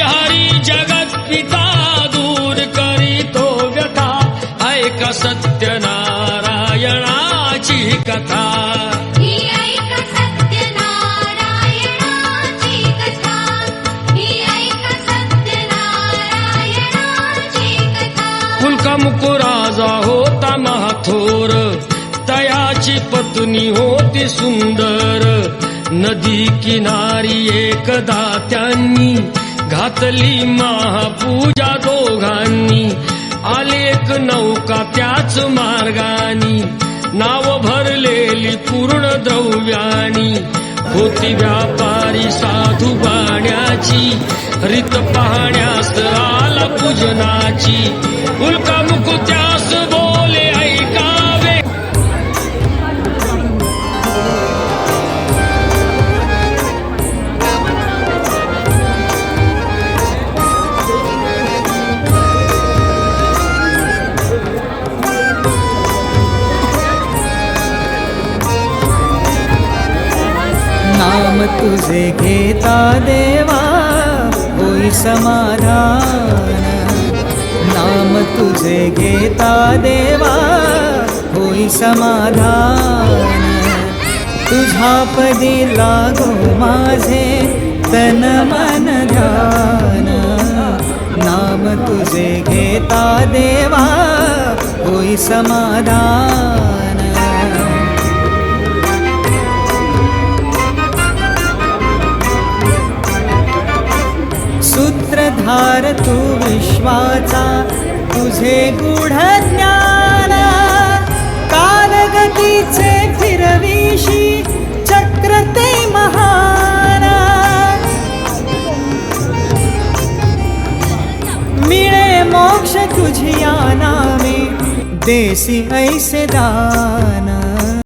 हरी जगत पिता दूर करीतो व्यथा ऐका सत्यनारायणाची कथा मुकुराजा होता महाथोर तयाची पत्नी होती सुंदर नदी किनारी एकदा त्यांनी घातली महापूजा दोघांनी आले एक नौका त्याच मार्गानी नाव भरलेली पूर्ण द्रव्यानी होती व्यापारी साधू बाण्याची रीत पाहण्यास आला पूजनाची उल्का मुकुत्यास बोले ऐकावे नाम तुझे घेता देवा होई समाधान नाम तुझे घेता देवा होई समाधान तुझा पदी लागो माझे तन मन ध्यान नाम तुझे घेता देवा होई समाधान सूत्रधार तू विश्वाचा तुझे गूढ ज्ञान कालगतीचे फिरविशी चक्र ते महान मिळे मोक्ष तुझिया नामे देसी ऐसे दान